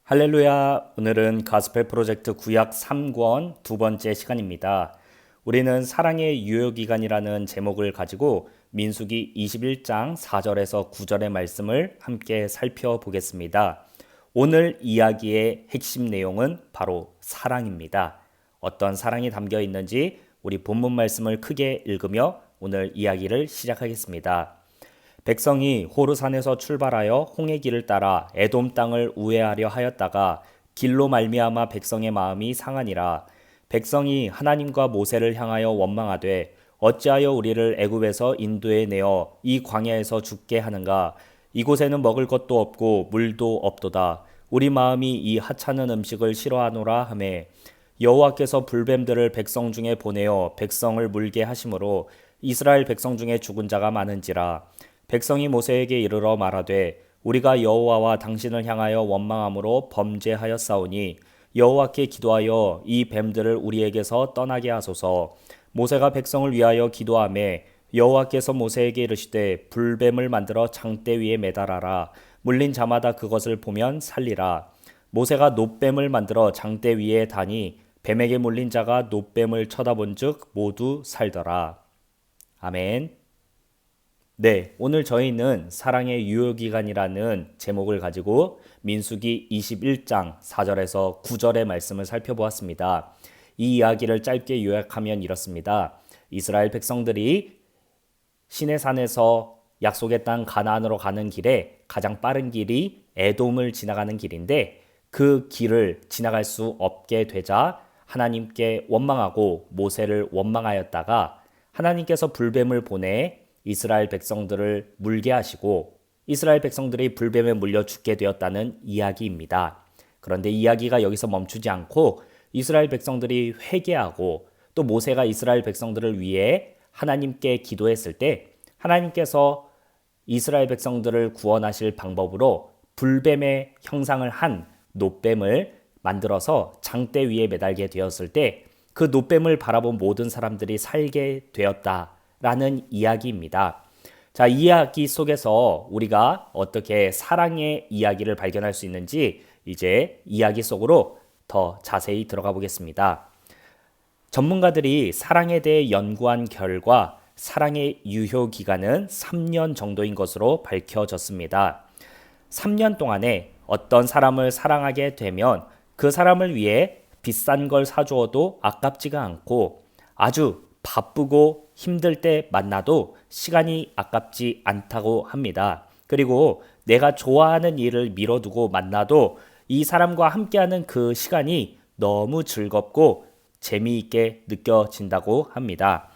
할렐루야. 오늘은 가스펠 프로젝트 구약 3권 두 번째 시간입니다. 우리는 사랑의 유효기간이라는 제목을 가지고 민수기 21장 4절에서 9절의 말씀을 함께 살펴보겠습니다. 오늘 이야기의 핵심 내용은 바로 사랑입니다. 어떤 사랑이 담겨 있는지 우리 본문 말씀을 크게 읽으며 오늘 이야기를 시작하겠습니다. 백성이 호르산에서 출발하여 홍해 길을 따라 에돔 땅을 우회하려 하였다가 길로 말미암아 백성의 마음이 상하니라. 백성이 하나님과 모세를 향하여 원망하되 어찌하여 우리를 애굽에서 인도해 내어 이 광야에서 죽게 하는가. 이곳에는 먹을 것도 없고 물도 없도다. 우리 마음이 이 하찮은 음식을 싫어하노라 하매 여호와께서 불뱀들을 백성 중에 보내어 백성을 물게 하심으로 이스라엘 백성 중에 죽은 자가 많은지라. 백성이 모세에게 이르러 말하되 우리가 여호와와 당신을 향하여 원망함으로 범죄하였사오니 여호와께 기도하여 이 뱀들을 우리에게서 떠나게 하소서. 모세가 백성을 위하여 기도하매 여호와께서 모세에게 이르시되 불뱀을 만들어 장대 위에 매달아라. 물린 자마다 그것을 보면 살리라. 모세가 놋뱀을 만들어 장대 위에 다니 뱀에게 물린 자가 놋뱀을 쳐다본즉 모두 살더라. 아멘. 네, 오늘 저희는 사랑의 유효기간이라는 제목을 가지고 민수기 21장 4절에서 9절의 말씀을 살펴보았습니다. 이 이야기를 짧게 요약하면 이렇습니다. 이스라엘 백성들이 시내산에서 약속의 땅 가나안으로 가는 길에 가장 빠른 길이 에돔을 지나가는 길인데 그 길을 지나갈 수 없게 되자 하나님께 원망하고 모세를 원망하였다가 하나님께서 불뱀을 보내 이스라엘 백성들을 물게 하시고 이스라엘 백성들이 불뱀에 물려 죽게 되었다는 이야기입니다. 그런데 이야기가 여기서 멈추지 않고 이스라엘 백성들이 회개하고 또 모세가 이스라엘 백성들을 위해 하나님께 기도했을 때 하나님께서 이스라엘 백성들을 구원하실 방법으로 불뱀의 형상을 한 놋뱀을 만들어서 장대 위에 매달게 되었을 때 그 놋뱀을 바라본 모든 사람들이 살게 되었다라는 이야기입니다. 자, 이 이야기 속에서 우리가 어떻게 사랑의 이야기를 발견할 수 있는지 이제 이야기 속으로 더 자세히 들어가 보겠습니다. 전문가들이 사랑에 대해 연구한 결과 사랑의 유효 기간은 3년 정도인 것으로 밝혀졌습니다. 3년 동안에 어떤 사람을 사랑하게 되면 그 사람을 위해 비싼 걸 사주어도 아깝지가 않고 아주 바쁘고 힘들 때 만나도 시간이 아깝지 않다고 합니다. 그리고 내가 좋아하는 일을 미뤄두고 만나도 이 사람과 함께하는 그 시간이 너무 즐겁고 재미있게 느껴진다고 합니다.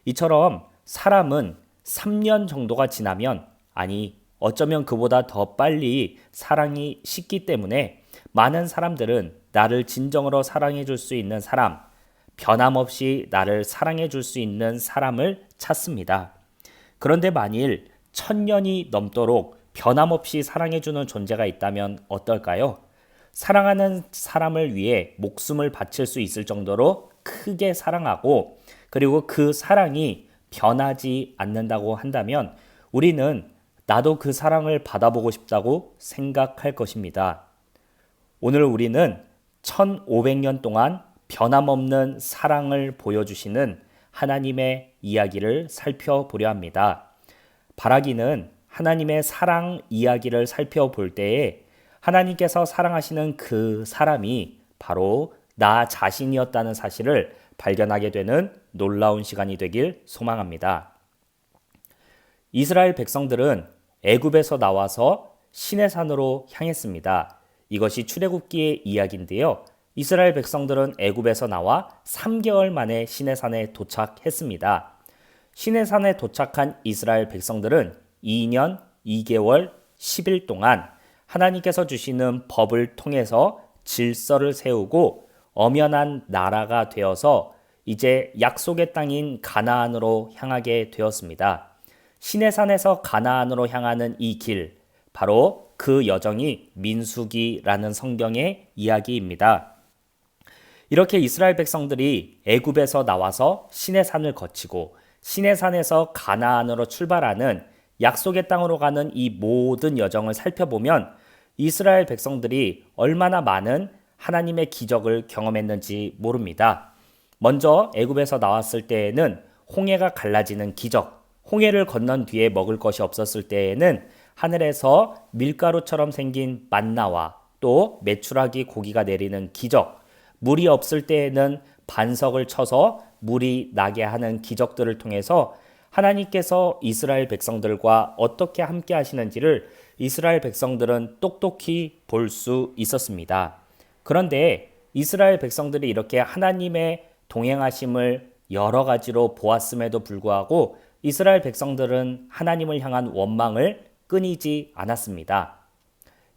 이처럼 사람은 3년 정도가 지나면, 아니 어쩌면 그보다 더 빨리 사랑이 식기 때문에 많은 사람들은 나를 진정으로 사랑해 줄 수 있는 사람, 변함없이 나를 사랑해 줄 수 있는 사람을 찾습니다. 그런데 만일 1000년이 넘도록 변함없이 사랑해 주는 존재가 있다면 어떨까요? 사랑하는 사람을 위해 목숨을 바칠 수 있을 정도로 크게 사랑하고 그리고 그 사랑이 변하지 않는다고 한다면 우리는 나도 그 사랑을 받아보고 싶다고 생각할 것입니다. 오늘 우리는 1500년 동안 변함없는 사랑을 보여주시는 하나님의 이야기를 살펴보려 합니다. 바라기는 하나님의 사랑 이야기를 살펴볼 때에 하나님께서 사랑하시는 그 사람이 바로 나 자신이었다는 사실을 발견하게 되는 놀라운 시간이 되길 소망합니다. 이스라엘 백성들은 애굽에서 나와서 시내산으로 향했습니다. 이것이 출애굽기의 이야기인데요. 이스라엘 백성들은 애굽에서 나와 3개월 만에 시내산에 도착했습니다. 시내산에 도착한 이스라엘 백성들은 2년 2개월 10일 동안 하나님께서 주시는 법을 통해서 질서를 세우고 엄연한 나라가 되어서 이제 약속의 땅인 가나안으로 향하게 되었습니다. 시내산에서 가나안으로 향하는 이 길, 바로 그 여정이 민수기라는 성경의 이야기입니다. 이렇게 이스라엘 백성들이 애굽에서 나와서 시내산을 거치고 시내산에서 가나안으로 출발하는 약속의 땅으로 가는 이 모든 여정을 살펴보면 이스라엘 백성들이 얼마나 많은 하나님의 기적을 경험했는지 모릅니다. 먼저 애굽에서 나왔을 때에는 홍해가 갈라지는 기적, 홍해를 건넌 뒤에 먹을 것이 없었을 때에는 하늘에서 밀가루처럼 생긴 만나와 또 메추라기 고기가 내리는 기적, 물이 없을 때에는 반석을 쳐서 물이 나게 하는 기적들을 통해서 하나님께서 이스라엘 백성들과 어떻게 함께 하시는지를 이스라엘 백성들은 똑똑히 볼 수 있었습니다. 그런데 이스라엘 백성들이 이렇게 하나님의 동행하심을 여러 가지로 보았음에도 불구하고 이스라엘 백성들은 하나님을 향한 원망을 끊이지 않았습니다.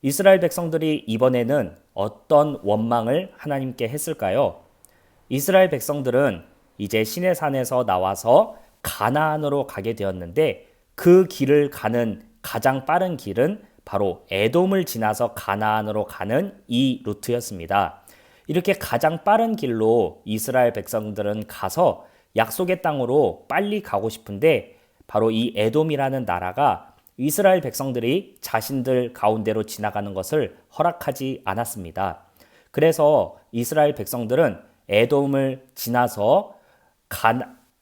이스라엘 백성들이 이번에는 어떤 원망을 하나님께 했을까요? 이스라엘 백성들은 이제 시내산에서 나와서 가나안으로 가게 되었는데 그 길을 가는 가장 빠른 길은 바로 에돔을 지나서 가나안으로 가는 이 루트였습니다. 이렇게 가장 빠른 길로 이스라엘 백성들은 가서 약속의 땅으로 빨리 가고 싶은데 바로 이 에돔이라는 나라가 이스라엘 백성들이 자신들 가운데로 지나가는 것을 허락하지 않았습니다. 그래서 이스라엘 백성들은 에돔을 지나서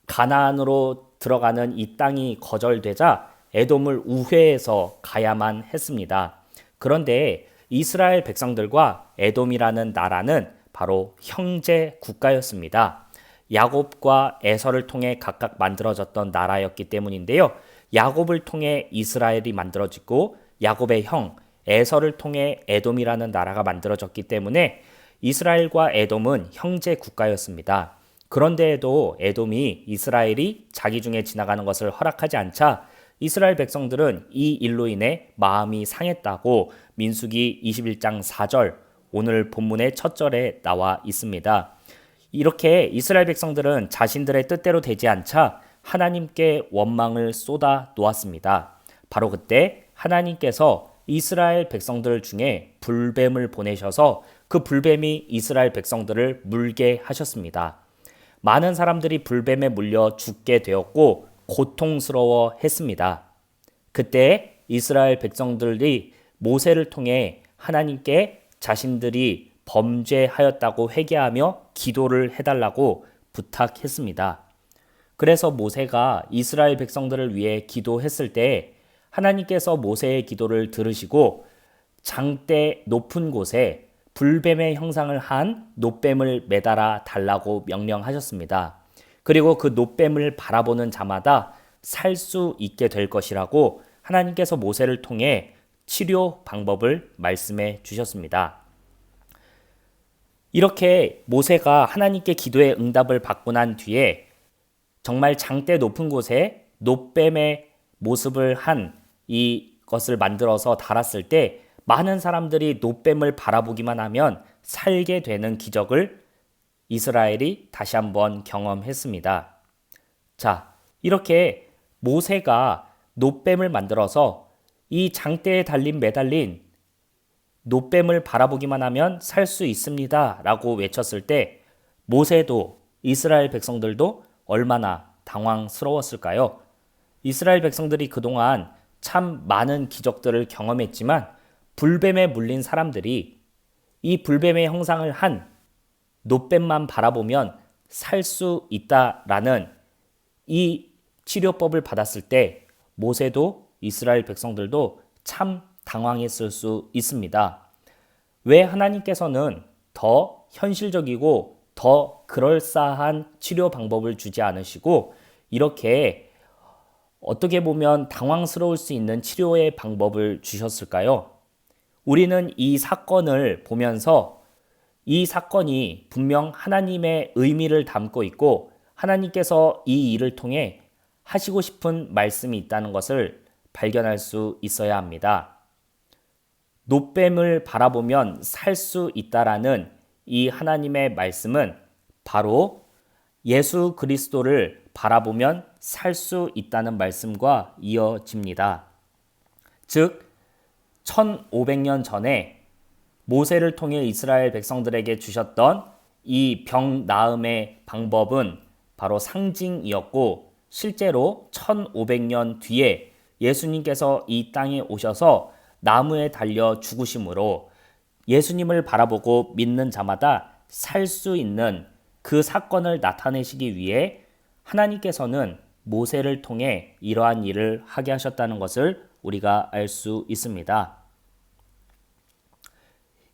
가나안으로 들어가는 이 땅이 거절되자 에돔을 우회해서 가야만 했습니다. 그런데 이스라엘 백성들과 에돔이라는 나라는 바로 형제 국가였습니다. 야곱과 에서를 통해 각각 만들어졌던 나라였기 때문인데요. 야곱을 통해 이스라엘이 만들어지고 야곱의 형 에서를 통해 에돔이라는 나라가 만들어졌기 때문에 이스라엘과 에돔은 형제 국가였습니다. 그런데에도 에돔이 이스라엘이 자기 중에 지나가는 것을 허락하지 않자 이스라엘 백성들은 이 일로 인해 마음이 상했다고 민수기 21장 4절 오늘 본문의 첫 절에 나와 있습니다. 이렇게 이스라엘 백성들은 자신들의 뜻대로 되지 않자 하나님께 원망을 쏟아 놓았습니다. 바로 그때 하나님께서 이스라엘 백성들 중에 불뱀을 보내셔서 그 불뱀이 이스라엘 백성들을 물게 하셨습니다. 많은 사람들이 불뱀에 물려 죽게 되었고 고통스러워 했습니다. 그때 이스라엘 백성들이 모세를 통해 하나님께 자신들이 범죄하였다고 회개하며 기도를 해달라고 부탁했습니다. 그래서 모세가 이스라엘 백성들을 위해 기도했을 때 하나님께서 모세의 기도를 들으시고 장대 높은 곳에 불뱀의 형상을 한 놋뱀을 매달아 달라고 명령하셨습니다. 그리고 그 놋뱀을 바라보는 자마다 살 수 있게 될 것이라고 하나님께서 모세를 통해 치료 방법을 말씀해 주셨습니다. 이렇게 모세가 하나님께 기도의 응답을 받고 난 뒤에 정말 장대 높은 곳에 놋뱀의 모습을 한 이것을 만들어서 달았을 때 많은 사람들이 놋뱀을 바라보기만 하면 살게 되는 기적을 이스라엘이 다시 한번 경험했습니다. 자, 이렇게 모세가 놋뱀을 만들어서 이 장대에 매달린 놋뱀을 바라보기만 하면 살 수 있습니다 라고 외쳤을 때 모세도 이스라엘 백성들도 얼마나 당황스러웠을까요? 이스라엘 백성들이 그동안 참 많은 기적들을 경험했지만 불뱀에 물린 사람들이 이 불뱀의 형상을 한 놋뱀만 바라보면 살 수 있다라는 이 치료법을 받았을 때 모세도 이스라엘 백성들도 참 당황했을 수 있습니다. 왜 하나님께서는 더 현실적이고 더 그럴싸한 치료 방법을 주지 않으시고 이렇게 어떻게 보면 당황스러울 수 있는 치료의 방법을 주셨을까요? 우리는 이 사건을 보면서 이 사건이 분명 하나님의 의미를 담고 있고 하나님께서 이 일을 통해 하시고 싶은 말씀이 있다는 것을 발견할 수 있어야 합니다. 놋뱀을 바라보면 살 수 있다라는 이 하나님의 말씀은 바로 예수 그리스도를 바라보면 살 수 있다는 말씀과 이어집니다. 즉 1500년 전에 모세를 통해 이스라엘 백성들에게 주셨던 이 병 나음의 방법은 바로 상징이었고 실제로 1500년 뒤에 예수님께서 이 땅에 오셔서 나무에 달려 죽으심으로 예수님을 바라보고 믿는 자마다 살 수 있는 그 사건을 나타내시기 위해 하나님께서는 모세를 통해 이러한 일을 하게 하셨다는 것을 우리가 알 수 있습니다.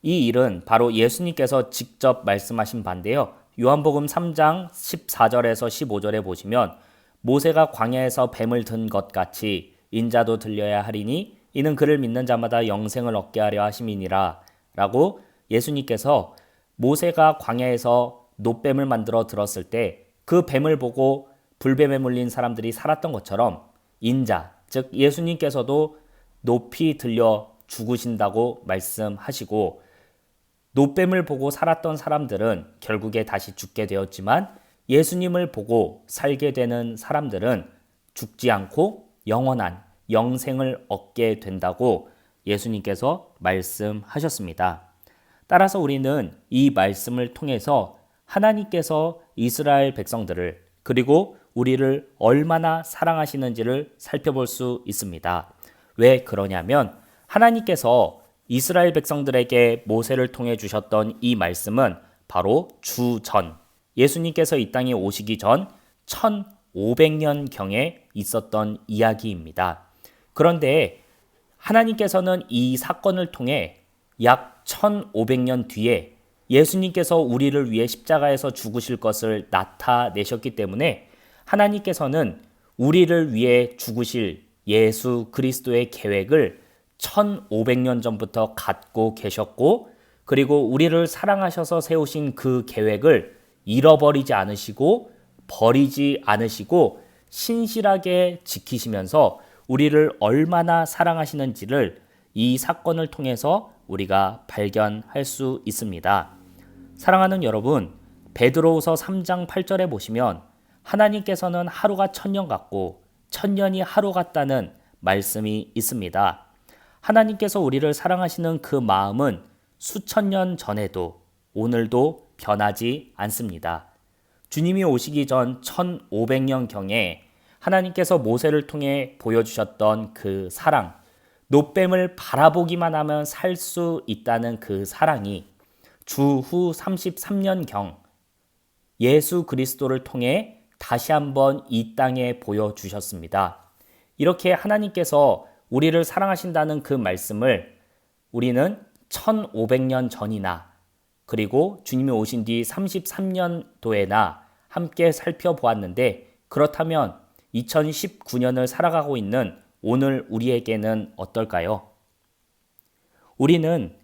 이 일은 바로 예수님께서 직접 말씀하신 바인데요. 요한복음 3장 14절에서 15절에 보시면 모세가 광야에서 뱀을 든 것 같이 인자도 들려야 하리니 이는 그를 믿는 자마다 영생을 얻게 하려 하심이니라 라고 예수님께서 모세가 광야에서 놋뱀을 만들어 들었을 때 그 뱀을 보고 불뱀에 물린 사람들이 살았던 것처럼 인자, 즉 예수님께서도 높이 들려 죽으신다고 말씀하시고 놋뱀을 보고 살았던 사람들은 결국에 다시 죽게 되었지만 예수님을 보고 살게 되는 사람들은 죽지 않고 영원한 영생을 얻게 된다고 예수님께서 말씀하셨습니다. 따라서 우리는 이 말씀을 통해서 하나님께서 이스라엘 백성들을 그리고 우리를 얼마나 사랑하시는지를 살펴볼 수 있습니다. 왜 그러냐면 하나님께서 이스라엘 백성들에게 모세를 통해 주셨던 이 말씀은 바로 주전, 예수님께서 이 땅에 오시기 전 1500년경에 있었던 이야기입니다. 그런데 하나님께서는 이 사건을 통해 약 1500년 뒤에 예수님께서 우리를 위해 십자가에서 죽으실 것을 나타내셨기 때문에 하나님께서는 우리를 위해 죽으실 예수 그리스도의 계획을 1500년 전부터 갖고 계셨고 그리고 우리를 사랑하셔서 세우신 그 계획을 잃어버리지 않으시고 버리지 않으시고 신실하게 지키시면서 우리를 얼마나 사랑하시는지를 이 사건을 통해서 우리가 발견할 수 있습니다. 사랑하는 여러분, 베드로후서 3장 8절에 보시면 하나님께서는 하루가 천년 같고 천년이 하루 같다는 말씀이 있습니다. 하나님께서 우리를 사랑하시는 그 마음은 수천 년 전에도 오늘도 변하지 않습니다. 주님이 오시기 전 1500년경에 하나님께서 모세를 통해 보여주셨던 그 사랑, 놋뱀을 바라보기만 하면 살 수 있다는 그 사랑이 주후 33년경 예수 그리스도를 통해 다시 한번 이 땅에 보여주셨습니다. 이렇게 하나님께서 우리를 사랑하신다는 그 말씀을 우리는 1500년 전이나 그리고 주님이 오신 뒤 33년도에나 함께 살펴보았는데 그렇다면 2019년을 살아가고 있는 오늘 우리에게는 어떨까요? 우리는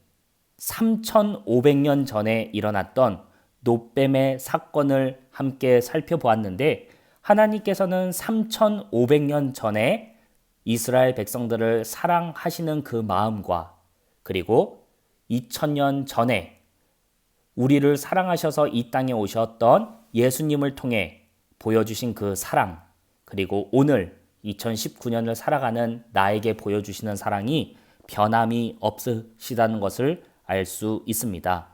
3500년 전에 일어났던 놋뱀의 사건을 함께 살펴보았는데 하나님께서는 3500년 전에 이스라엘 백성들을 사랑하시는 그 마음과 그리고 2000년 전에 우리를 사랑하셔서 이 땅에 오셨던 예수님을 통해 보여주신 그 사랑 그리고 오늘 2019년을 살아가는 나에게 보여주시는 사랑이 변함이 없으시다는 것을 알 수 있습니다.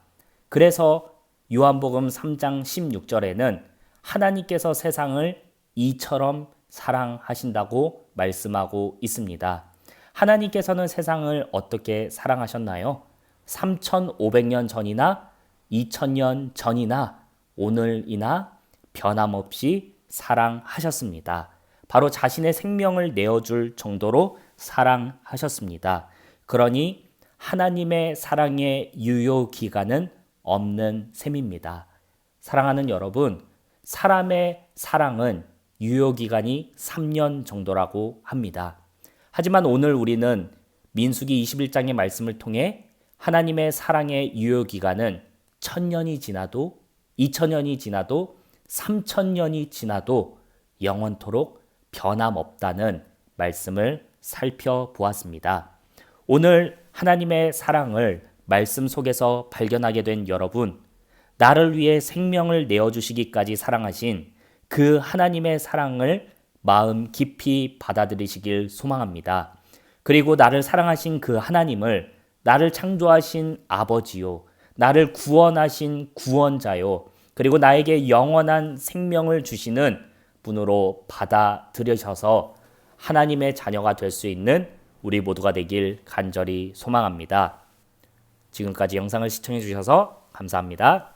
그래서 요한복음 3장 16절에는 하나님께서 세상을 이처럼 사랑하신다고 말씀하고 있습니다. 하나님께서는 세상을 어떻게 사랑하셨나요? 3500년 전이나 2000년 전이나 오늘이나 변함없이 사랑하셨습니다. 바로 자신의 생명을 내어줄 정도로 사랑하셨습니다. 그러니 하나님의 사랑의 유효 기간은 없는 셈입니다. 사랑하는 여러분, 사람의 사랑은 유효 기간이 3년 정도라고 합니다. 하지만 오늘 우리는 민수기 21장의 말씀을 통해 하나님의 사랑의 유효 기간은 1000년이 지나도 2000년이 지나도 3000년이 지나도 영원토록 변함없다는 말씀을 살펴보았습니다. 오늘 하나님의 사랑을 말씀 속에서 발견하게 된 여러분, 나를 위해 생명을 내어주시기까지 사랑하신 그 하나님의 사랑을 마음 깊이 받아들이시길 소망합니다. 그리고 나를 사랑하신 그 하나님을 나를 창조하신 아버지요, 나를 구원하신 구원자요, 그리고 나에게 영원한 생명을 주시는 분으로 받아들여셔서 하나님의 자녀가 될 수 있는 우리 모두가 되길 간절히 소망합니다. 지금까지 영상을 시청해 주셔서 감사합니다.